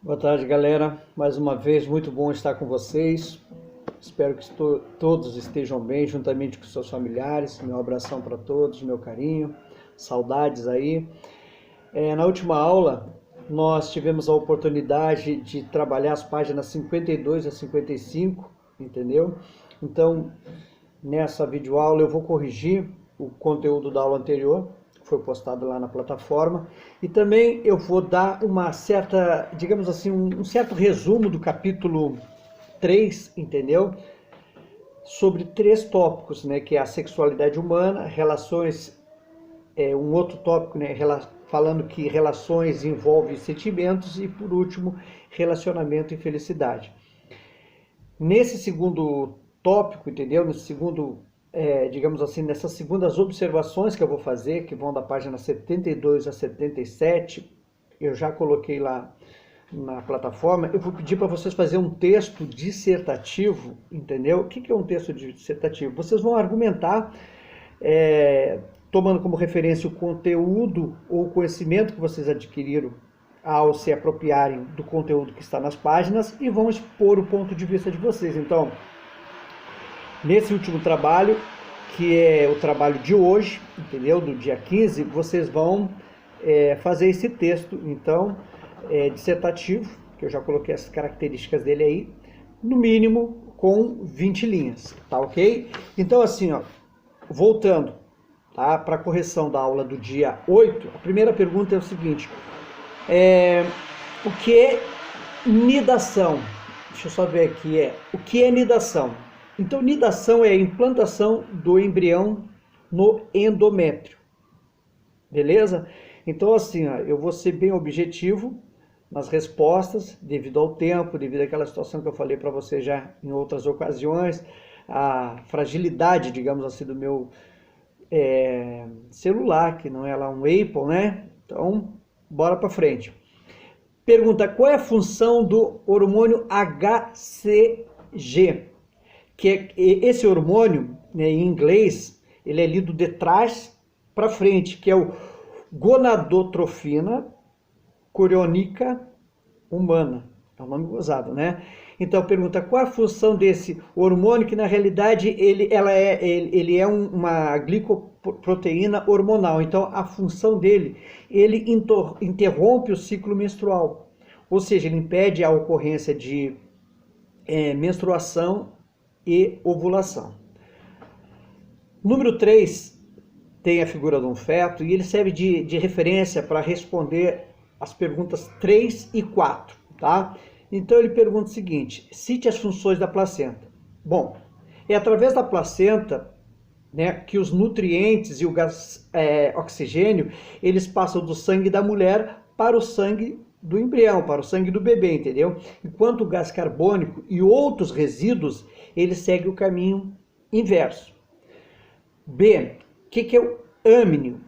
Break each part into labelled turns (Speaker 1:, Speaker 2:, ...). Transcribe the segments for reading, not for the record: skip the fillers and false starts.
Speaker 1: Boa tarde, galera. Mais uma vez, muito bom estar com vocês. Espero que todos estejam bem, juntamente com seus familiares. Meu abração para todos, meu carinho, saudades aí. Na última aula, nós tivemos a oportunidade de trabalhar as páginas 52 a 55, entendeu? Então, nessa videoaula eu vou corrigir o conteúdo da aula anterior, foi postado lá na plataforma, e também eu vou dar uma certa, digamos assim, um certo resumo do capítulo 3, entendeu? Sobre 3 tópicos, né, que é a sexualidade humana, relações, um outro tópico, né, falando que relações envolvem sentimentos, e por último, relacionamento e felicidade. Nesse segundo tópico, entendeu? Nesse segundo, digamos assim, nessas segundas observações que eu vou fazer, que vão da página 72 a 77, eu já coloquei lá na plataforma, eu vou pedir para vocês fazerem um texto dissertativo, entendeu? O que é um texto dissertativo? Vocês vão argumentar, tomando como referência o conteúdo ou o conhecimento que vocês adquiriram ao se apropriarem do conteúdo que está nas páginas, e vão expor o ponto de vista de vocês. Então, nesse último trabalho, que é o trabalho de hoje, entendeu? Do dia 15, vocês vão fazer esse texto, então, dissertativo, que eu já coloquei as características dele aí, no mínimo com 20 linhas, tá ok? Então, assim, ó, voltando, tá, para a correção da aula do dia 8, a primeira pergunta é o seguinte: o que é nidação? Deixa eu só ver aqui, o que é nidação? Então, nidação é a implantação do embrião no endométrio, beleza? Então, assim, ó, eu vou ser bem objetivo nas respostas, devido ao tempo, devido àquela situação que eu falei para você já em outras ocasiões, a fragilidade, digamos assim, do meu celular, que não é lá um Apple, né? Então, bora para frente. Pergunta: qual é a função do hormônio HCG? Que é esse hormônio, né, em inglês, ele é lido de trás para frente, que é o gonadotrofina coriônica humana. É um nome gozado, né? Então, pergunta: qual a função desse hormônio, que na realidade ele é uma glicoproteína hormonal. Então, a função dele, ele interrompe o ciclo menstrual. Ou seja, ele impede a ocorrência de menstruação e ovulação. Número 3, tem a figura de um feto, e ele serve de referência para responder as perguntas 3 e 4, tá? Então ele pergunta o seguinte: cite as funções da placenta. Bom, é através da placenta, né, que os nutrientes e o gás oxigênio, eles passam do sangue da mulher para o sangue do embrião, para o sangue do bebê, entendeu? Enquanto o gás carbônico e outros resíduos, eles seguem o caminho inverso. B, o que é o âmino?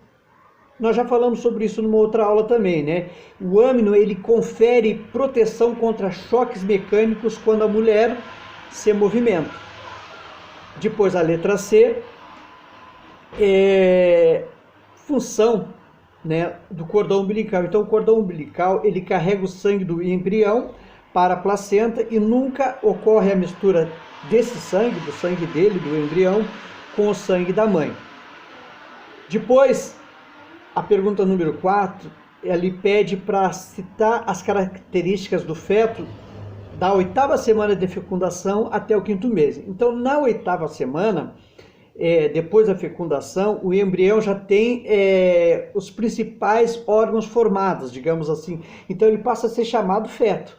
Speaker 1: Nós já falamos sobre isso numa outra aula também, né? O âmino, ele confere proteção contra choques mecânicos quando a mulher se movimenta. Depois a letra C, função, né, do cordão umbilical. Então o cordão umbilical, ele carrega o sangue do embrião para a placenta, e nunca ocorre a mistura desse sangue, do sangue dele, do embrião, com o sangue da mãe. Depois, a pergunta número 4, ele pede para citar as características do feto da 8ª semana de fecundação até o 5º mês. Então, na 8ª semana, depois da fecundação, o embrião já tem os principais órgãos formados, digamos assim. Então, ele passa a ser chamado feto.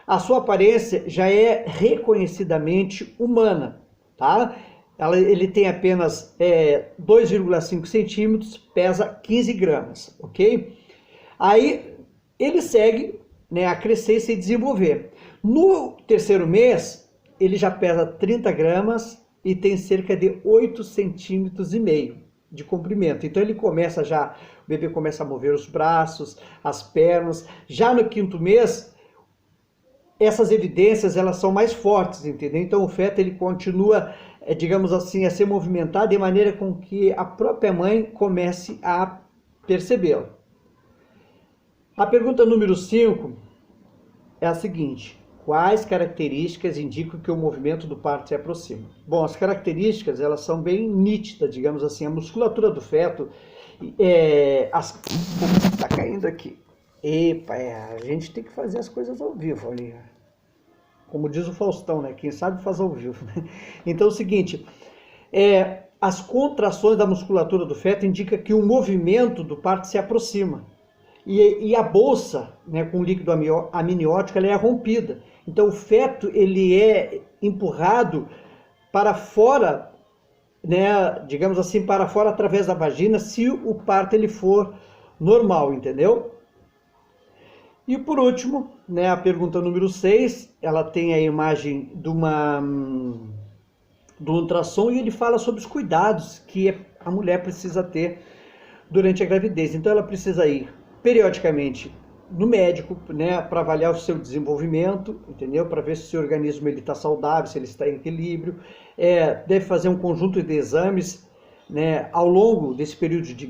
Speaker 1: A sua aparência já é reconhecidamente humana, tá? Ele tem apenas 2,5 centímetros, pesa 15 gramas, ok? Aí ele segue, né, a crescer e se desenvolver. No 3º mês, ele já pesa 30 gramas e tem cerca de 8,5 centímetros de comprimento. Então ele começa já, o bebê começa a mover os braços, as pernas. Já no 5º mês, essas evidências, elas são mais fortes, entendeu? Então o feto, ele continua, digamos assim, a se movimentar de maneira com que a própria mãe comece a percebê-lo. A pergunta número 5 é a seguinte: quais características indicam que o movimento do parto se aproxima? Bom, as características, elas são bem nítidas, digamos assim. A musculatura do feto, tá caindo aqui. Epa, a gente tem que fazer as coisas ao vivo ali. Como diz o Faustão, né? Quem sabe faz ao vivo, né? Então é o seguinte, as contrações da musculatura do feto indicam que o movimento do parto se aproxima. E a bolsa, né, com líquido amniótico, ela é rompida. Então o feto, ele é empurrado para fora, né, digamos assim, para fora através da vagina, se o parto ele for normal, entendeu? E por último, né, a pergunta número 6, ela tem a imagem do ultrassom e ele fala sobre os cuidados que a mulher precisa ter durante a gravidez. Então ela precisa ir periodicamente no médico, né, para avaliar o seu desenvolvimento, entendeu? Para ver se o seu organismo está saudável, se ele está em equilíbrio. Deve fazer um conjunto de exames, né, ao longo desse período de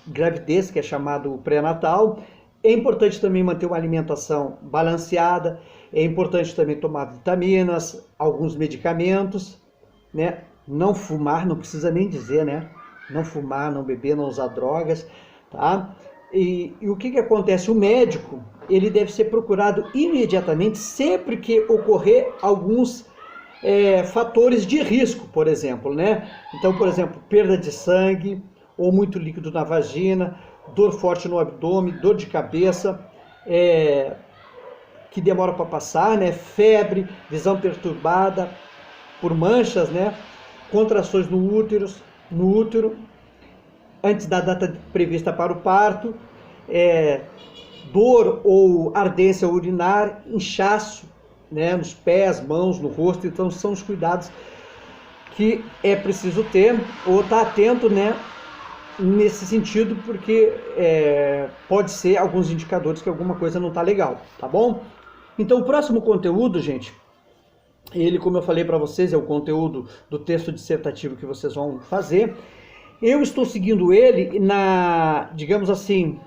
Speaker 1: gravidez, que é chamado pré-natal. É importante também manter uma alimentação balanceada, é importante também tomar vitaminas, alguns medicamentos, né? Não fumar, não precisa nem dizer, né? Não fumar, não beber, não usar drogas, tá? E o que acontece? O médico, ele deve ser procurado imediatamente sempre que ocorrer alguns fatores de risco, por exemplo, né? Então, por exemplo, perda de sangue ou muito líquido na vagina, dor forte no abdômen, dor de cabeça, que demora para passar, né? Febre, visão perturbada por manchas, né? Contrações no útero, antes da data prevista para o parto, dor ou ardência urinar, inchaço, né? Nos pés, mãos, no rosto. Então são os cuidados que é preciso ter ou estar atento, né? Nesse sentido, porque pode ser alguns indicadores que alguma coisa não está legal, tá bom? Então o próximo conteúdo, gente, ele, como eu falei para vocês, é o conteúdo do texto dissertativo que vocês vão fazer. Eu estou seguindo ele digamos assim,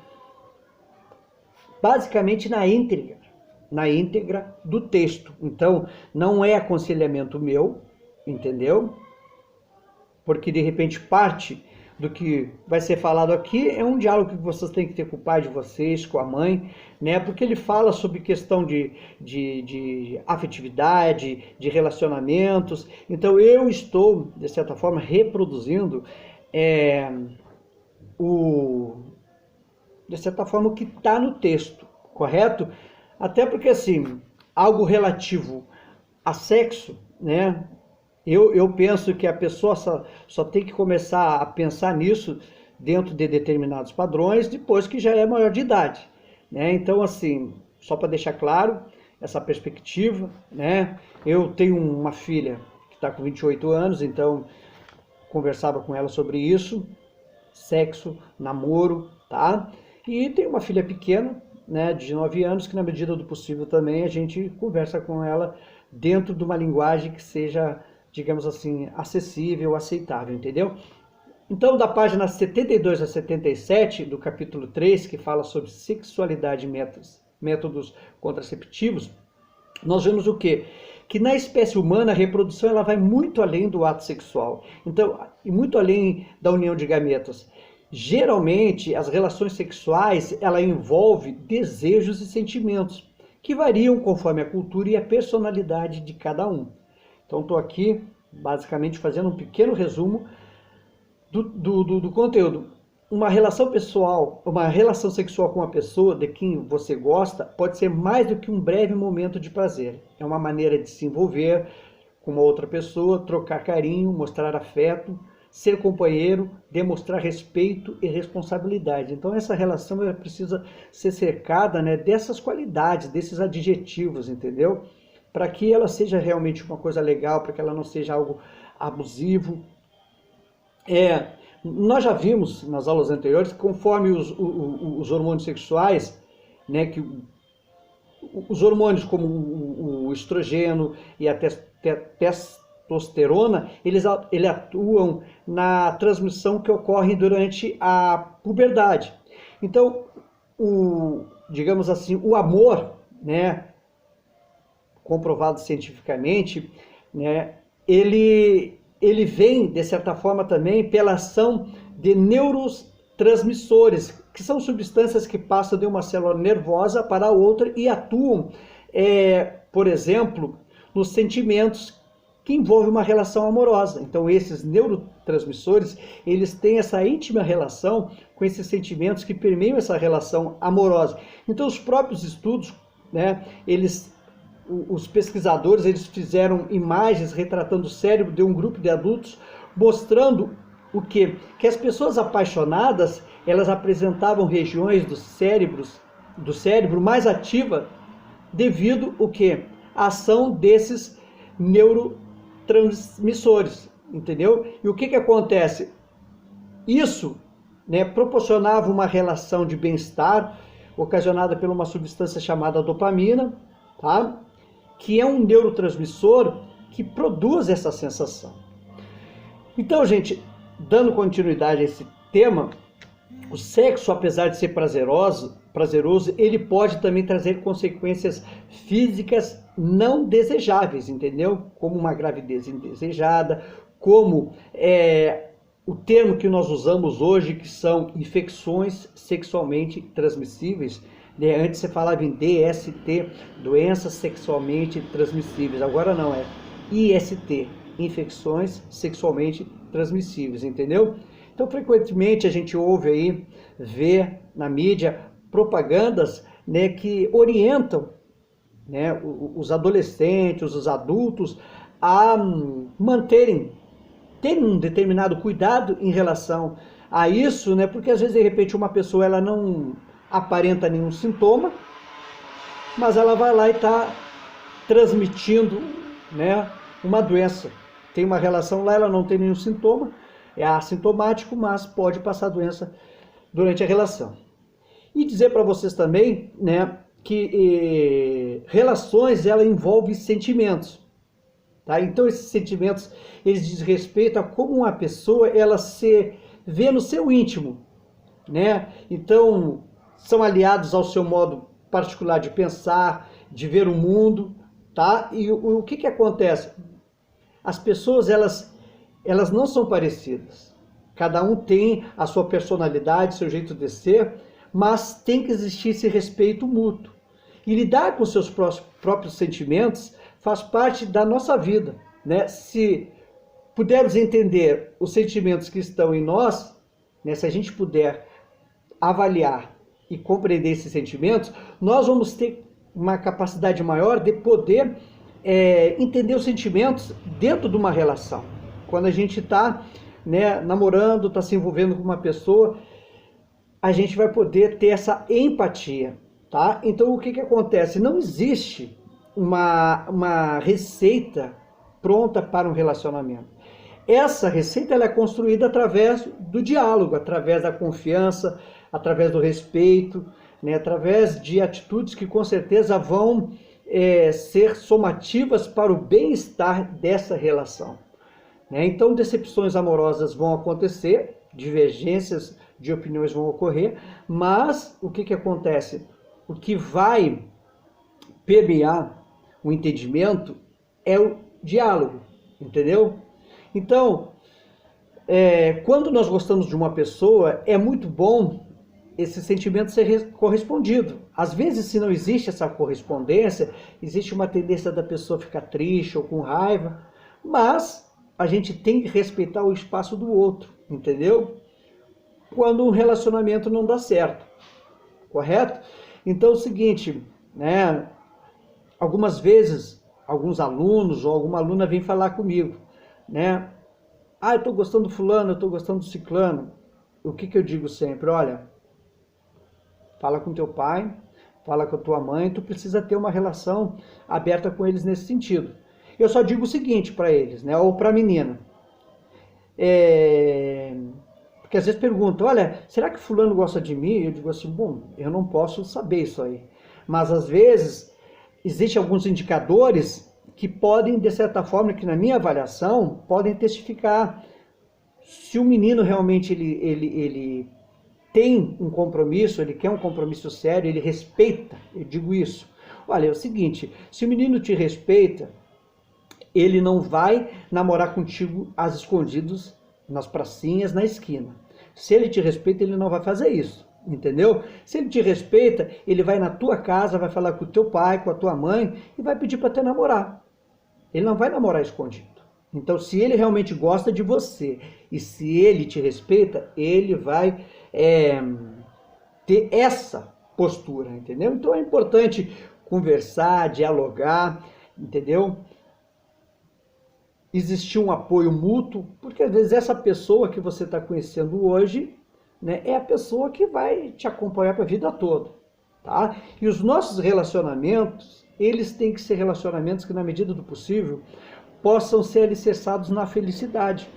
Speaker 1: basicamente na íntegra do texto. Então não é aconselhamento meu, entendeu? Porque de repente parte do que vai ser falado aqui é um diálogo que vocês têm que ter com o pai de vocês, com a mãe, né? Porque ele fala sobre questão de afetividade, de relacionamentos. Então eu estou, de certa forma, reproduzindo de certa forma, o que está no texto, correto? Até porque, assim, algo relativo a sexo, né? Eu penso que a pessoa só tem que começar a pensar nisso dentro de determinados padrões depois que já é maior de idade, né? Então, assim, só para deixar claro essa perspectiva, né? Eu tenho uma filha que está com 28 anos, então conversava com ela sobre isso, sexo, namoro, tá? E tenho uma filha pequena, né, de 9 anos, que na medida do possível também a gente conversa com ela dentro de uma linguagem que seja, digamos assim, acessível, aceitável, entendeu? Então, da página 72 a 77 do capítulo 3, que fala sobre sexualidade e métodos contraceptivos, nós vemos o quê? Que na espécie humana a reprodução ela vai muito além do ato sexual, então, e muito além da união de gametas. Geralmente, as relações sexuais ela envolve desejos e sentimentos que variam conforme a cultura e a personalidade de cada um. Então, estou aqui basicamente fazendo um pequeno resumo do conteúdo. Uma relação pessoal, uma relação sexual com uma pessoa de quem você gosta pode ser mais do que um breve momento de prazer. É uma maneira de se envolver com uma outra pessoa, trocar carinho, mostrar afeto, ser companheiro, demonstrar respeito e responsabilidade. Então essa relação ela precisa ser cercada, né, dessas qualidades, desses adjetivos, entendeu? Para que ela seja realmente uma coisa legal, para que ela não seja algo abusivo. Nós já vimos nas aulas anteriores, conforme os hormônios sexuais, né, que os hormônios como o estrogênio e a testosterona, eles atuam na transmissão que ocorre durante a puberdade. Então, digamos assim, o amor, né, comprovado cientificamente, né, ele vem, de certa forma, também pela ação de neurotransmissores, que são substâncias que passam de uma célula nervosa para outra e atuam, por exemplo, nos sentimentos que envolvem uma relação amorosa. Então, esses neurotransmissores, eles têm essa íntima relação com esses sentimentos que permeiam essa relação amorosa. Então, os próprios estudos, né, os pesquisadores, eles fizeram imagens retratando o cérebro de um grupo de adultos, mostrando o quê? Que as pessoas apaixonadas, elas apresentavam regiões do cérebro mais ativa devido o quê? A ação desses neurotransmissores, entendeu? E o que acontece? Isso, né, proporcionava uma relação de bem-estar ocasionada por uma substância chamada dopamina, tá? Que é um neurotransmissor que produz essa sensação. Então, gente, dando continuidade a esse tema, o sexo, apesar de ser prazeroso, ele pode também trazer consequências físicas não desejáveis, entendeu? Como uma gravidez indesejada, como o termo que nós usamos hoje, que são infecções sexualmente transmissíveis. Antes você falava em DST, doenças sexualmente transmissíveis. Agora não, é IST, infecções sexualmente transmissíveis, entendeu? Então, frequentemente a gente ouve aí, vê na mídia propagandas, né, que orientam, né, os adolescentes, os adultos a terem um determinado cuidado em relação a isso, né, porque às vezes de repente uma pessoa ela não aparenta nenhum sintoma, mas ela vai lá e está transmitindo, né, uma doença. Tem uma relação lá, ela não tem nenhum sintoma, é assintomático, mas pode passar a doença durante a relação. E dizer para vocês também, né, que relações ela envolve sentimentos, tá? Então esses sentimentos eles dizem respeito a como uma pessoa ela se vê no seu íntimo, né? Então são aliados ao seu modo particular de pensar, de ver o mundo, tá? E o que acontece? As pessoas elas não são parecidas. Cada um tem a sua personalidade, seu jeito de ser, mas tem que existir esse respeito mútuo. E lidar com seus próprios sentimentos faz parte da nossa vida, né? Se pudermos entender os sentimentos que estão em nós, né? Se a gente puder avaliar e compreender esses sentimentos, nós vamos ter uma capacidade maior de poder entender os sentimentos dentro de uma relação. Quando a gente está, né, namorando, está se envolvendo com uma pessoa, a gente vai poder ter essa empatia, tá? Então o que acontece? Não existe uma receita pronta para um relacionamento. Essa receita ela é construída através do diálogo, através da confiança, através do respeito, né, através de atitudes que com certeza vão ser somativas para o bem-estar dessa relação. Né? Então, decepções amorosas vão acontecer, divergências de opiniões vão ocorrer, mas o que acontece? O que vai permear o entendimento é o diálogo, entendeu? Então, quando nós gostamos de uma pessoa, é muito bom esse sentimento ser correspondido. Às vezes, se não existe essa correspondência, existe uma tendência da pessoa ficar triste ou com raiva, mas a gente tem que respeitar o espaço do outro, entendeu? Quando um relacionamento não dá certo, correto? Então é o seguinte, né? Algumas vezes, alguns alunos ou alguma aluna vem falar comigo, né? Ah, eu estou gostando do fulano, eu estou gostando do ciclano. O que eu digo sempre? Olha, fala com teu pai, fala com a tua mãe, tu precisa ter uma relação aberta com eles nesse sentido. Eu só digo o seguinte para eles, né? Ou para a menina. Porque às vezes perguntam, olha, será que fulano gosta de mim? Eu digo assim, bom, eu não posso saber isso aí. Mas às vezes, existem alguns indicadores que podem, de certa forma, que na minha avaliação, podem testificar se o menino realmente ele tem um compromisso, ele quer um compromisso sério, ele respeita, eu digo isso. Olha, é o seguinte, se o menino te respeita, ele não vai namorar contigo às escondidas, nas pracinhas, na esquina. Se ele te respeita, ele não vai fazer isso, entendeu? Se ele te respeita, ele vai na tua casa, vai falar com o teu pai, com a tua mãe e vai pedir para te namorar. Ele não vai namorar escondido. Então, se ele realmente gosta de você e se ele te respeita, ele vai ter essa postura, entendeu? Então é importante conversar, dialogar, entendeu? Existir um apoio mútuo, porque às vezes essa pessoa que você está conhecendo hoje, né, é a pessoa que vai te acompanhar para a vida toda, tá? E os nossos relacionamentos, eles têm que ser relacionamentos que, na medida do possível, possam ser alicerçados na felicidade.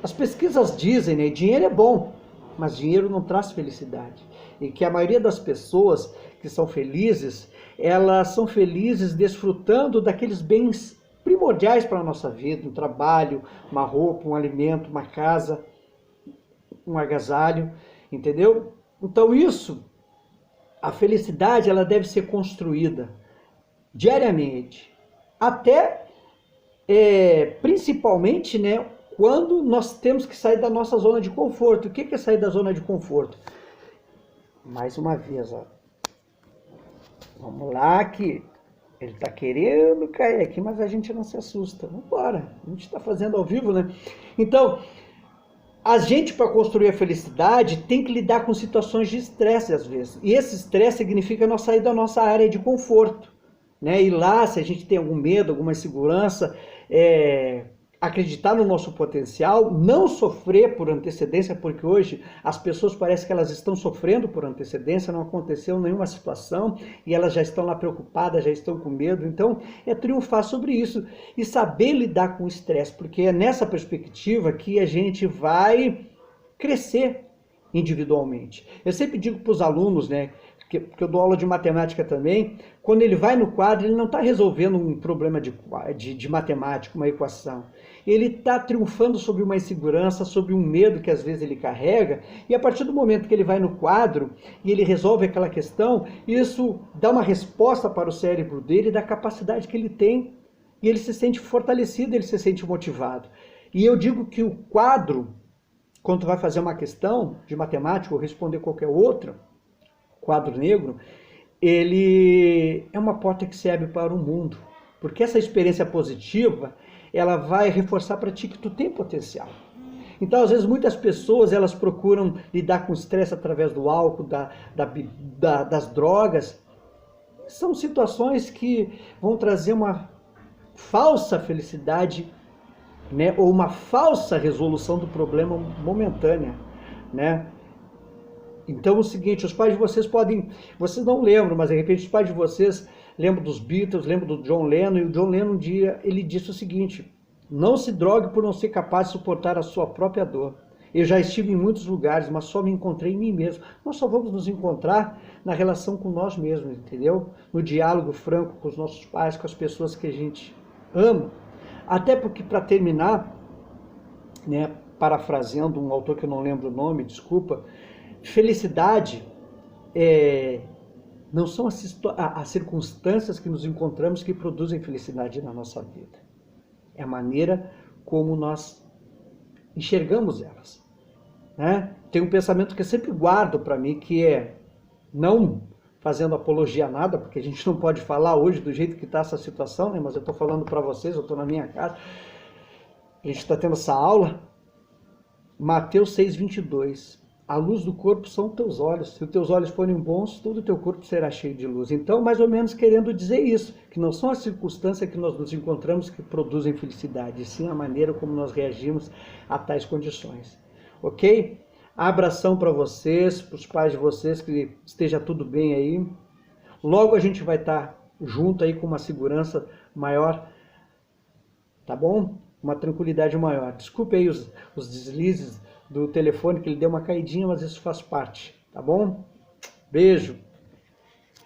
Speaker 1: As pesquisas dizem, né, dinheiro é bom, mas dinheiro não traz felicidade. E que a maioria das pessoas que são felizes, elas são felizes desfrutando daqueles bens primordiais para a nossa vida, um trabalho, uma roupa, um alimento, uma casa, um agasalho, entendeu? Então isso, a felicidade, ela deve ser construída diariamente, até principalmente, né, quando nós temos que sair da nossa zona de conforto. O que é sair da zona de conforto? Mais uma vez, ó. Vamos lá que ele está querendo cair aqui, mas a gente não se assusta. Vamos embora, a gente está fazendo ao vivo, né? Então, a gente, para construir a felicidade, tem que lidar com situações de estresse às vezes. E esse estresse significa nós sair da nossa área de conforto, né? E lá, se a gente tem algum medo, alguma insegurança, acreditar no nosso potencial, não sofrer por antecedência, porque hoje as pessoas parecem que elas estão sofrendo por antecedência, não aconteceu nenhuma situação e elas já estão lá preocupadas, já estão com medo. Então, é triunfar sobre isso e saber lidar com o estresse, porque é nessa perspectiva que a gente vai crescer individualmente. Eu sempre digo para os alunos, né, porque eu dou aula de matemática também, quando ele vai no quadro, ele não está resolvendo um problema de matemática, uma equação. Ele está triunfando sobre uma insegurança, sobre um medo que às vezes ele carrega, e a partir do momento que ele vai no quadro e ele resolve aquela questão, isso dá uma resposta para o cérebro dele da capacidade que ele tem, e ele se sente fortalecido, ele se sente motivado. E eu digo que o quadro, quando tu vai fazer uma questão de matemática ou responder qualquer outra, quadro negro, ele é uma porta que se abre para o mundo, porque essa experiência positiva, ela vai reforçar para ti que tu tem potencial. Então, às vezes, muitas pessoas, elas procuram lidar com estresse através do álcool, das drogas. São situações que vão trazer uma falsa felicidade, né, ou uma falsa resolução do problema momentânea, né? Então é o seguinte, os pais de vocês vocês não lembram, mas de repente os pais de vocês lembram dos Beatles, lembram do John Lennon, e o John Lennon um dia ele disse o seguinte: não se drogue por não ser capaz de suportar a sua própria dor. Eu já estive em muitos lugares, mas só me encontrei em mim mesmo. Nós só vamos nos encontrar na relação com nós mesmos, entendeu? No diálogo franco com os nossos pais, com as pessoas que a gente ama. Até porque, para terminar, né, parafraseando um autor que eu não lembro o nome, desculpa, felicidade não são as circunstâncias que nos encontramos que produzem felicidade na nossa vida. É a maneira como nós enxergamos elas, né? Tem um pensamento que eu sempre guardo para mim, que é, não fazendo apologia a nada, porque a gente não pode falar hoje do jeito que está essa situação, né? Mas eu estou falando para vocês, eu estou na minha casa, a gente está tendo essa aula, Mateus 6:22. A luz do corpo são teus olhos. Se os teus olhos forem bons, todo o teu corpo será cheio de luz. Então, mais ou menos querendo dizer isso, que não são as circunstâncias que nós nos encontramos que produzem felicidade, e sim a maneira como nós reagimos a tais condições. Ok? Abração para vocês, para os pais de vocês, que esteja tudo bem aí. Logo a gente vai estar junto aí com uma segurança maior, tá bom? Uma tranquilidade maior. Desculpe aí os deslizes do telefone, que ele deu uma caidinha, mas isso faz parte, tá bom? Beijo!